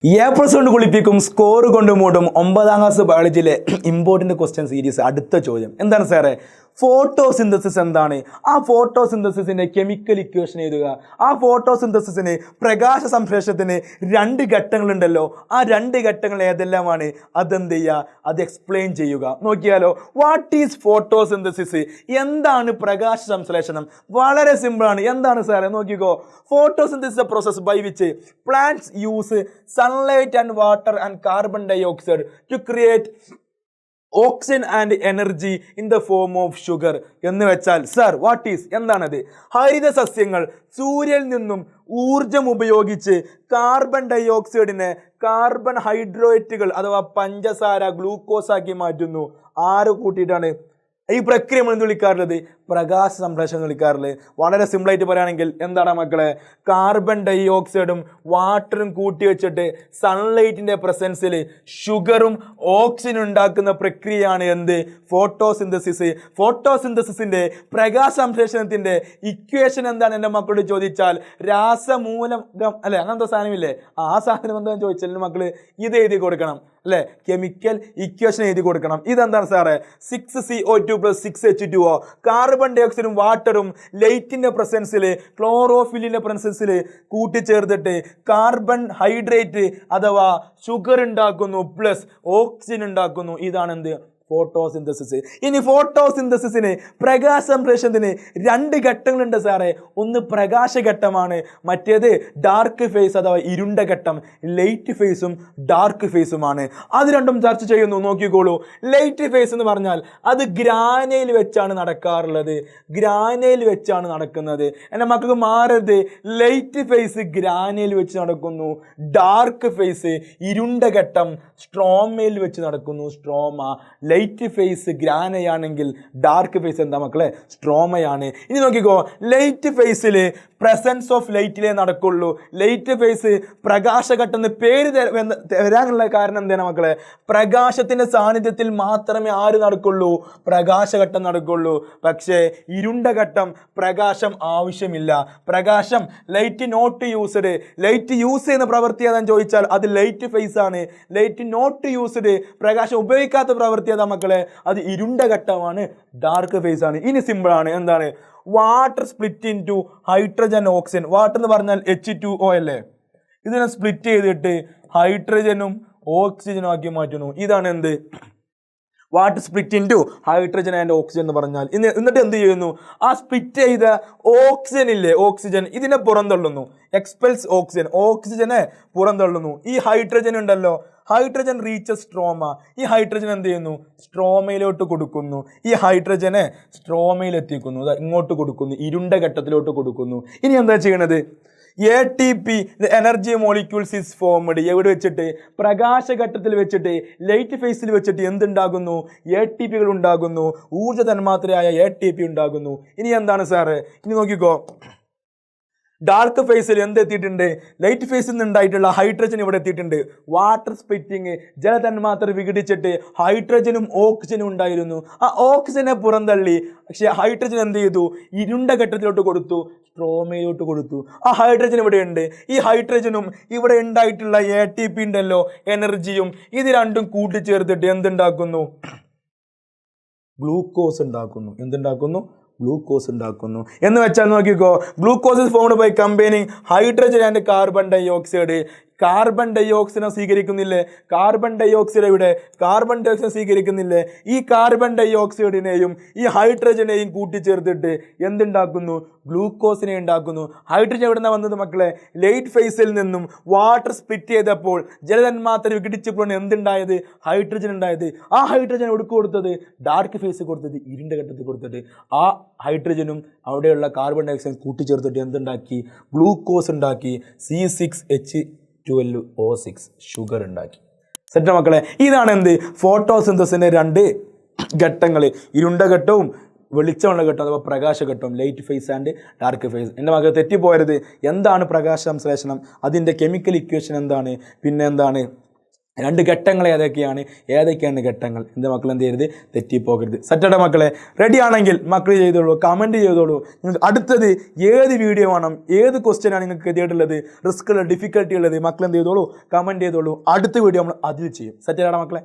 A+ കൊണ്ട് കുളിപ്പിക്കും, score കൊണ്ട് മൂടും. 9ാം ക്ലാസ് ബയോളജിയിലെ ഇമ്പോർട്ടൻ്റ് ക്വസ്റ്റ്യൻ സീരീസ്. അടുത്ത ചോദ്യം എന്താണ് സാറേ? ഫോട്ടോസിന്തസിസ് എന്താണ്? ആ ഫോട്ടോസിന്തസിസിന്റെ കെമിക്കൽ ഇക്വേഷൻ എഴുതുക. ആ ഫോട്ടോസിന്തസിസിന് പ്രകാശ സംശ്ലേഷണത്തിന് 2 ഘട്ടങ്ങളുണ്ടല്ലോ. ആ 2 ഘട്ടങ്ങൾ ഏതെല്ലാമാണ്? അതെന്ത് ചെയ്യുക? അത് എക്സ്പ്ലെയിൻ ചെയ്യുക. നോക്കിയാലോ, വാട്ട് ഈസ് ഫോട്ടോസിന്തസിസ്? എന്താണ് പ്രകാശ സംശ്ലേഷണം? വളരെ സിമ്പിളാണ്. എന്താണ് സാറേ? നോക്കിക്കോ. Photosynthesis process by which plants use sunlight and water and carbon dioxide to create oxygen and energy in the form of sugar. എന്ന് വെച്ചാൽ സർ വാട്ട് ഈസ് എന്താണത്? ഹരിത സസ്യങ്ങൾ സൂര്യനിൽ നിന്നും ഊർജം ഉപയോഗിച്ച് കാർബൺ ഡയോക്സൈഡിനെ കാർബൺ ഹൈഡ്രേറ്റുകൾ അഥവാ പഞ്ചസാര ഗ്ലൂക്കോസ് ആക്കി മാറ്റുന്നു. ആര് കൂട്ടിയിട്ടാണ്? ഈ പ്രക്രിയ നമ്മൾ എന്ത് വിളിക്കാറുള്ളത്? പ്രകാശ സംശ്ലേഷണം എന്ന് വിളിക്കാറുള്ളത്. വളരെ സിമ്പിളായിട്ട് പറയുകയാണെങ്കിൽ എന്താണ് മക്കളെ? കാർബൺ ഡൈഓക്സൈഡും വാട്ടറും കൂട്ടി വെച്ചിട്ട് സൺലൈറ്റിന്റെ പ്രസൻസിൽ ഷുഗറും ഓക്സിജനും ഉണ്ടാക്കുന്ന പ്രക്രിയയാണ് എന്ത്? ഫോട്ടോസിന്തസിസ്. ഫോട്ടോസിന്തസിസിന്റെ പ്രകാശ സംശ്ലേഷണത്തിന്റെ ഇക്വേഷൻ എന്താണ് എൻ്റെ മക്കളോട് ചോദിച്ചാൽ? രാസമൂലകം അല്ലെ, അങ്ങനത്തെ സാധനമില്ലേ? ആ സാധനം എന്താണെന്ന് ചോദിച്ചാൽ എൻ്റെ മക്കള് ഇത് എഴുതി കൊടുക്കണം അല്ലെ. കെമിക്കൽ ഇക്വേഷൻ എഴുതി കൊടുക്കണം. ഇതെന്താണ് സാറേ? 6CO2 + 6H2O. കാർബൺ ഡയോക്സൈഡും വാട്ടറും ലൈറ്റിന്റെ പ്രസൻസിൽ ക്ലോറോഫിലിന്റെ പ്രസൻസിൽ കൂട്ടിച്ചേർത്തിട്ട് കാർബൺ ഹൈഡ്രേറ്റ് അഥവാ ഷുഗർ ഉണ്ടാക്കുന്നു പ്ലസ് ഓക്സിജൻ ഉണ്ടാക്കുന്നു. ഇതാണ് എന്ത്? ഫോട്ടോസിന്തസിസ്. ഇനി ഫോട്ടോസിന്തസിസിന് പ്രകാശ സംശ്ലേഷണത്തിന് 2 ഘട്ടങ്ങളുണ്ട് സാറേ. ഒന്ന് പ്രകാശഘട്ടമാണ്, മറ്റേത് ഡാർക്ക് ഫേസ് അഥവാ ഇരുണ്ട ഘട്ടം. ലൈറ്റ് ഫേസും ഡാർക്ക് ഫേസുമാണ്. അത് രണ്ടും ചർച്ച ചെയ്യുന്നു. നോക്കിക്കോളൂ. ലൈറ്റ് ഫേസ് എന്ന് പറഞ്ഞാൽ അത് ഗ്രാനയിൽ വെച്ചാണ് നടക്കാറുള്ളത്. ഗ്രാനയിൽ വെച്ചാണ് നടക്കുന്നത്. എൻ്റെ മക്കൾക്ക് മാറരുത്. ലൈറ്റ് ഫേസ് ഗ്രാനയിൽ വെച്ച് നടക്കുന്നു. ഡാർക്ക് ഫേസ് ഇരുണ്ട ഘട്ടം സ്ട്രോമയിൽ വെച്ച് നടക്കുന്നു. സ്ട്രോമ. ലൈറ്റ് ഫേസ് ഗ്രാനയാണെങ്കിൽ ഡാർക്ക് ഫേസ് എന്താ മക്കളെ? സ്ട്രോമയാണ്. ഇനി നോക്കിക്കോ. ലൈറ്റ് ഫേസിൽ പ്രസൻസ് ഓഫ് ലൈറ്റിലേ നടക്കുള്ളൂ. ലൈറ്റ് ഫേസ് പ്രകാശഘട്ടം എന്ന് പേര് വരാനുള്ള കാരണം എന്താണ് മക്കളെ? പ്രകാശത്തിന്റെ സാന്നിധ്യത്തിൽ മാത്രമേ ആര് നടക്കുള്ളൂ? പ്രകാശഘട്ടം നടക്കുള്ളൂ. പക്ഷേ ഇരുണ്ട ഘട്ടം പ്രകാശം ആവശ്യമില്ല. പ്രകാശം light not used. Light use ചെയ്യുന്ന പ്രവൃത്തി ഏതാന്ന് ചോദിച്ചാൽ അത് ലൈറ്റ് ഫേസ് ആണ്. ലൈറ്റ് നോട്ട് യൂസ്ഡ്, പ്രകാശം ഉപയോഗിക്കാത്ത പ്രവൃത്തി ഏതാ മക്കളെ? അത് ഇരുണ്ട ഘട്ടമാണ്, ഡാർക്ക് ഫേസ് ആണ്. ഇനി സിമ്പിൾ ആണ്. എന്താണ്? Water split into hydrogen oxygen. Water എന്ന് പറഞ്ഞാൽ H2O അല്ലേ? ഇതിനെ സ്പ്ലിറ്റ് ചെയ്തിട്ട് ഹൈഡ്രജനും ഓക്സിജനും ആക്കി മാറ്റുന്നു. ഇതാണ് എന്ത്? Water split into hydrogen and oxygen എന്ന് പറഞ്ഞാൽ. എന്നിട്ട് എന്ത് ചെയ്യുന്നു? ആ സ്പ്ലിറ്റ് ചെയ്ത ഓക്സിജൻ ഇല്ലേ, ഓക്സിജൻ ഇതിനെ പുറന്തള്ളുന്നു. എക്സ്പെൽസ് ഓക്സിജൻ, ഓക്സിജനെ പുറന്തള്ളുന്നു. ഈ ഹൈഡ്രജൻ ഉണ്ടല്ലോ, ഹൈഡ്രജൻ റീച്ചസ് സ്ട്രോമ. ഈ ഹൈഡ്രജൻ എന്ത് ചെയ്യുന്നു? സ്ട്രോമയിലോട്ട് കൊടുക്കുന്നു. ഈ ഹൈഡ്രജനെ സ്ട്രോമയിൽ എത്തിക്കുന്നു. ഇങ്ങോട്ട് കൊടുക്കുന്നു, ഇരുണ്ട ഘട്ടത്തിലോട്ട് കൊടുക്കുന്നു. ഇനി എന്താ ചെയ്യണത്? ATP energy molecules is formed. എവിടെ വെച്ചിട്ട്? പ്രകാശഘട്ടത്തിൽ വെച്ചിട്ട്, ലൈറ്റ് ഫേസിൽ വെച്ചിട്ട് എന്തുണ്ടാകുന്നു? ATP കൾ ഉണ്ടാകുന്നു. ഊർജ്ജ തന്മാത്രയായ ATP ഉണ്ടാകുന്നു. ഇനി എന്താണ് സാറ്? ഇനി നോക്കിക്കോ. ഡാർക്ക് ഫേസിൽ എന്ത് എത്തിയിട്ടുണ്ട്? ലൈറ്റ് ഫേസിൽ നിന്ന് ഉണ്ടായിട്ടുള്ള ഹൈഡ്രജൻ ഇവിടെ എത്തിയിട്ടുണ്ട്. വാട്ടർ സ്പ്ലിറ്റിങ്, ജലതന്മാത്ര വിഘടിച്ചിട്ട് ഹൈഡ്രജനും ഓക്സിജനും ഉണ്ടായിരുന്നു. ആ ഓക്സിജനെ പുറന്തള്ളി. പക്ഷെ ഹൈഡ്രജൻ എന്ത് ചെയ്തു? ഇരുണ്ട ഘട്ടത്തിലോട്ട് കൊടുത്തു, സ്ട്രോമയിലോട്ട് കൊടുത്തു. ആ ഹൈഡ്രജൻ ഇവിടെ ഉണ്ട്. ഈ ഹൈഡ്രജനും ഇവിടെ ഉണ്ടായിട്ടുള്ള ATP ഉണ്ടല്ലോ, എനർജിയും, ഇത് രണ്ടും കൂട്ടിച്ചേർത്തിട്ട് എന്തുണ്ടാക്കുന്നു? ഗ്ലൂക്കോസ് ഉണ്ടാക്കുന്നു. എന്തുണ്ടാക്കുന്നു? ഗ്ലൂക്കോസ് ഉണ്ടാക്കുന്നു. എന്ന് വെച്ചാൽ നോക്കിക്കോ. Glucose is formed by combining hydrogen and carbon dioxide. Carbon ഡൈഓക്സിജനെ സ്വീകരിക്കുന്നില്ലേ? കാർബൺ ഡൈഓക്സൈഡ് ഇവിടെ കാർബൺ ഡൈഓക്സൈഡ് സ്വീകരിക്കുന്നില്ലേ? ഈ കാർബൺ ഡൈഓക്സൈഡിനെയും ഈ ഹൈഡ്രജനെയും കൂട്ടിച്ചേർത്തിട്ട് എന്തുണ്ടാക്കുന്നു? ഗ്ലൂക്കോസിനെ ഉണ്ടാക്കുന്നു. ഹൈഡ്രജൻ എവിടെ നിന്നാണ് വന്നത് മക്കളെ? ലൈറ്റ് ഫേസിൽ നിന്നും. വാട്ടർ സ്പ്ലിറ്റ് ചെയ്തപ്പോൾ ജലതന്മാത്ര വിഘടിച്ചപ്പോൾ എന്തുണ്ടായത്? ഹൈഡ്രജൻ ഉണ്ടായത്. ആ ഹൈഡ്രജൻ എവിടെ കൊടുത്തത്? ഡാർക്ക് ഫേസ് കൊടുത്തത്, ഇരുണ്ട ഘട്ടത്തിൽ കൊടുത്തിട്ട്. ആ ഹൈഡ്രജനും അവിടെയുള്ള കാർബൺ ഡൈഓക്സൈഡ് കൂട്ടിച്ചേർത്തിട്ട് എന്തുണ്ടാക്കി? ഗ്ലൂക്കോസ് ഉണ്ടാക്കി. C6H12O6 ഷുഗർ ഉണ്ടാക്കി. സെറ്റ് മക്കളെ. ഇതാണ് എന്ത്? ഫോട്ടോസിന്തസിന്റെ 2 ഘട്ടങ്ങൾ. ഇരുണ്ട ഘട്ടവും വെളിച്ചമുള്ള ഘട്ടം അഥവാ പ്രകാശഘട്ടവും. Light phase and dark phase. എൻ്റെ മക്കൾ തെറ്റിപ്പോയരുത്. എന്താണ് പ്രകാശ സംശ്ലേഷണം? അതിൻ്റെ കെമിക്കൽ ഇക്വേഷൻ എന്താണ്? പിന്നെ എന്താണ് രണ്ട് ഘട്ടങ്ങൾ ഏതൊക്കെയാണ് ഘട്ടങ്ങൾ? എൻ്റെ മക്കൾ എന്ത് ചെയ്യരുത്, തെറ്റിപ്പോകരുത്. സെറ്റഡ മക്കളെ, റെഡി ആണെങ്കിൽ മക്കൾ ചെയ്തോളൂ, കമൻറ്റ് ചെയ്തോളൂ. നിങ്ങൾക്ക് അടുത്തത് ഏത് വീഡിയോ വേണം, ഏത് ക്വസ്റ്റ്യനാണ് നിങ്ങൾക്ക് എത്തിയിട്ടുള്ളത്, റിസ്ക് ഉള്ള ഡിഫിക്കൽട്ടി ഉള്ളത്, മക്കൾ എന്ത് ചെയ്തോളൂ, കമൻറ്റ് ചെയ്തോളൂ. അടുത്ത വീഡിയോ നമ്മൾ അതിൽ ചെയ്യും. സെറ്റഡ മക്കളെ.